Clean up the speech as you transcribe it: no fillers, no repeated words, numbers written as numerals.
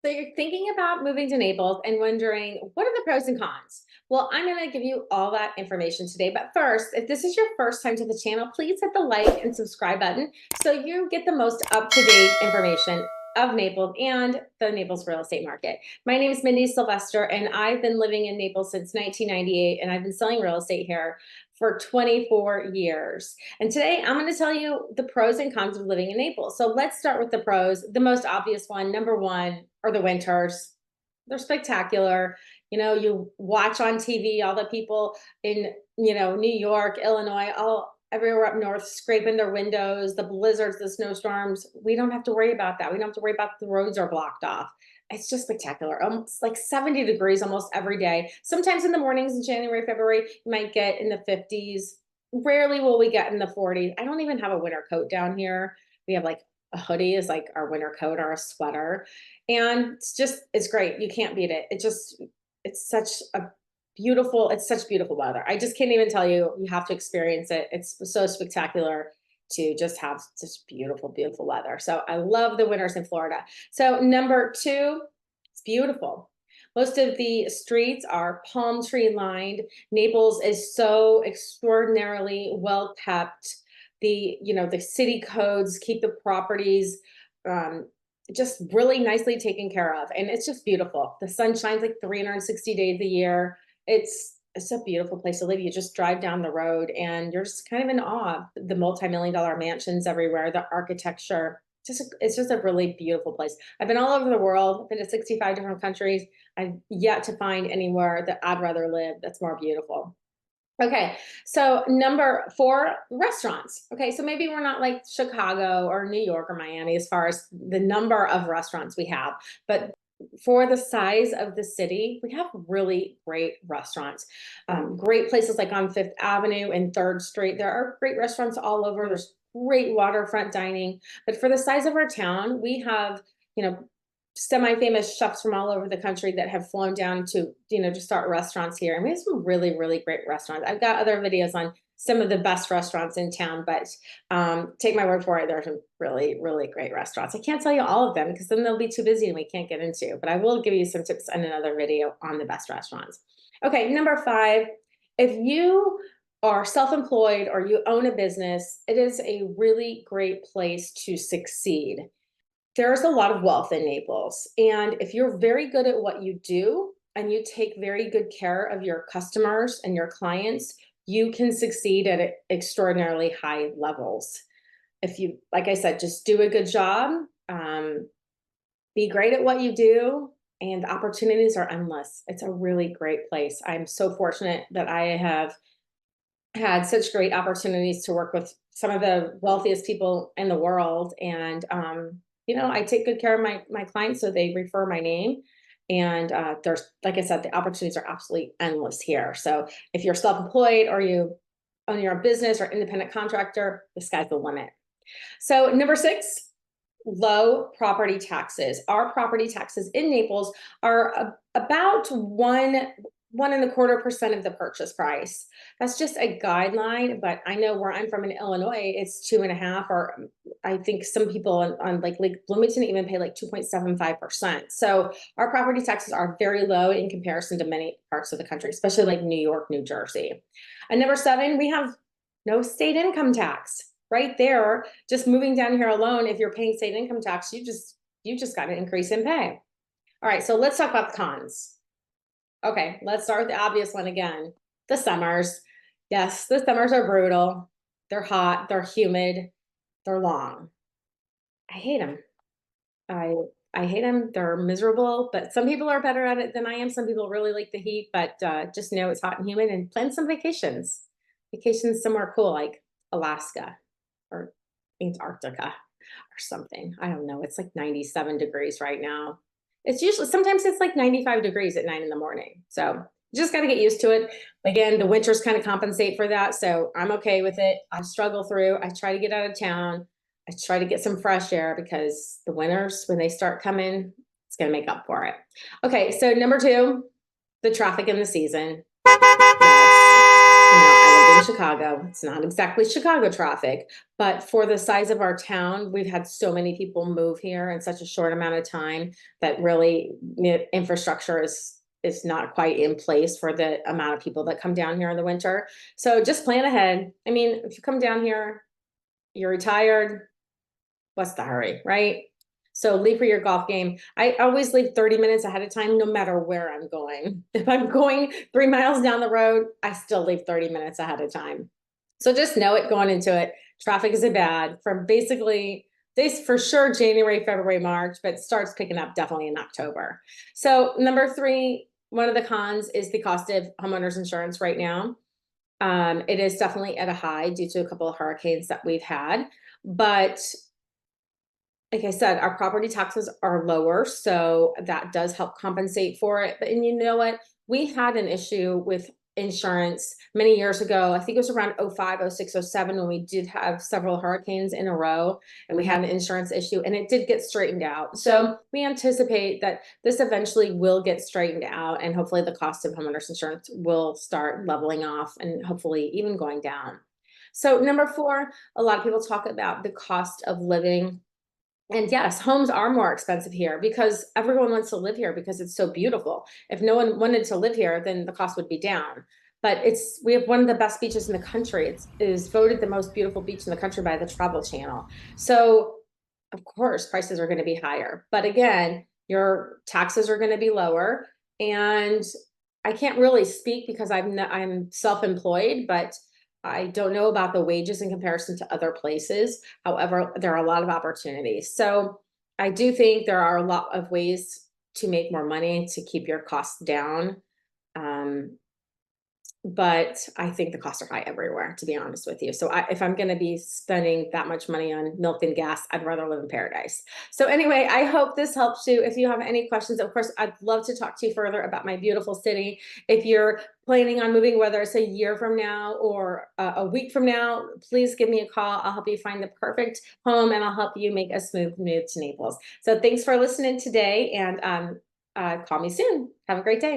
So you're thinking about moving to Naples and wondering what are the pros and cons? Well, I'm going to give you all that information today. But first, if this is your first time to the channel, please hit the like and subscribe button so you get the most up-to-date information of Naples and the Naples real estate market. My name is Mindy Sylvester, and I've been living in Naples since 1998, and I've been selling real estate here for 24 years. And today I'm going to tell you the pros and cons of living in Naples. So let's start with the pros. The most obvious one, number one, are the winters. They're spectacular. You know, you watch on TV all the people in, New York, Illinois, all everywhere up north scraping their windows, the blizzards, the snowstorms. We don't have to worry about that. We don't have to worry about the roads are blocked off. It's just spectacular. Almost like 70 degrees almost every day. Sometimes in the mornings in January, February, you might get in the 50s. Rarely will we get in the 40s. I don't even have a winter coat down here. We have like a hoodie is like our winter coat or a sweater. And it's great. You can't beat it. It's such beautiful weather. I just can't even tell you, you have to experience it. It's so spectacular to just have such beautiful, beautiful weather. So I love the winters in Florida. So number two, it's beautiful. Most of the streets are palm tree lined. Naples is so extraordinarily well kept. The city codes keep the properties just really nicely taken care of. And it's just beautiful. The sun shines like 360 days a year. It's a beautiful place to live. You just drive down the road and you're just kind of in awe. The multi-million-dollar mansions everywhere, the architecture. It's just a really beautiful place. I've been all over the world. I've been to 65 different countries. I've yet to find anywhere that I'd rather live that's more beautiful. Okay, so number four, restaurants. Okay, so maybe we're not like Chicago or New York or Miami as far as the number of restaurants we have, but for the size of the city, we have really great restaurants. Great places like on Fifth Avenue and Third Street. There are great restaurants all over. There's great waterfront dining. But for the size of our town, we have, semi-famous chefs from all over the country that have flown down to start restaurants here. And we have some really, really great restaurants. I've got other videos on some of the best restaurants in town, but take my word for it, there are some really, really great restaurants. I can't tell you all of them because then they'll be too busy and we can't get into, but I will give you some tips in another video on the best restaurants. Okay, number five, if you are self-employed or you own a business, it is a really great place to succeed. There's a lot of wealth in Naples. And if you're very good at what you do and you take very good care of your customers and your clients, you can succeed at extraordinarily high levels. If you, like I said, just do a good job, be great at what you do, and the opportunities are endless. It's a really great place. I'm so fortunate that I have had such great opportunities to work with some of the wealthiest people in the world. And, I take good care of my clients, so they refer my name. And there's, like I said, the opportunities are absolutely endless here. So if you're self-employed or you own your own business or independent contractor, the sky's the limit. So number six, low property taxes. Our property taxes in Naples are about 1.25% of the purchase price. That's just a guideline, but I know where I'm from in Illinois, it's 2.5, or I think some people on like Lake Bloomington even pay like 2.75%. So our property taxes are very low in comparison to many parts of the country, especially like New York, New Jersey. And number seven, we have no state income tax. Right there, just moving down here alone, if you're paying state income tax, you just got an increase in pay. All right, so let's talk about the cons. Okay, let's start with the obvious one again. The summers. Yes, the summers are brutal. They're hot, they're humid, they're long. I hate them. I hate them. They're miserable, but some people are better at it than I am. Some people really like the heat, but just know it's hot and humid, and plan some vacations. Vacations somewhere cool like Alaska or Antarctica or something. I don't know. It's like 97 degrees right now. Sometimes it's like 95 degrees at 9 in the morning. So you just got to get used to it. Again, the winters kind of compensate for that. So I'm okay with it. I struggle through. I try to get out of town. I try to get some fresh air because the winters, when they start coming, it's going to make up for it. Okay. So number two, the traffic in the season. I lived in in Chicago. It's not exactly Chicago traffic, but for the size of our town, we've had so many people move here in such a short amount of time that really infrastructure is not quite in place for the amount of people that come down here in the winter. So just plan ahead. I mean, if you come down here, you're retired, what's the hurry, right? So leave for your golf game. I always leave 30 minutes ahead of time, no matter where I'm going. If I'm going 3 miles down the road, I still leave 30 minutes ahead of time. So just know it going into it. Traffic isn't bad from basically this for sure January, February, March, but starts picking up definitely in October. So number three, one of the cons is the cost of homeowners insurance right now. It is definitely at a high due to a couple of hurricanes that we've had, but like I said, our property taxes are lower, so that does help compensate for it. But and you know what? We had an issue with insurance many years ago. I think it was around 05, 06, 07 when we did have several hurricanes in a row and we had an insurance issue and it did get straightened out. So we anticipate that this eventually will get straightened out and hopefully the cost of homeowners insurance will start leveling off and hopefully even going down. So number four, a lot of people talk about the cost of living. And yes, homes are more expensive here because everyone wants to live here because it's so beautiful. If no one wanted to live here, then the cost would be down. But we have one of the best beaches in the country. It is voted the most beautiful beach in the country by the Travel Channel. So of course, prices are going to be higher. But again, your taxes are going to be lower. And I can't really speak because I'm self-employed, but I don't know about the wages in comparison to other places. However, there are a lot of opportunities. So I do think there are a lot of ways to make more money to keep your costs down. Um, but I think the costs are high everywhere, to be honest with you. So if I'm going to be spending that much money on milk and gas, I'd rather live in paradise. So anyway, I hope this helps you. If you have any questions, of course, I'd love to talk to you further about my beautiful city. If you're planning on moving, whether it's a year from now or a week from now, please give me a call. I'll help you find the perfect home and I'll help you make a smooth move to Naples. So thanks for listening today and call me soon. Have a great day.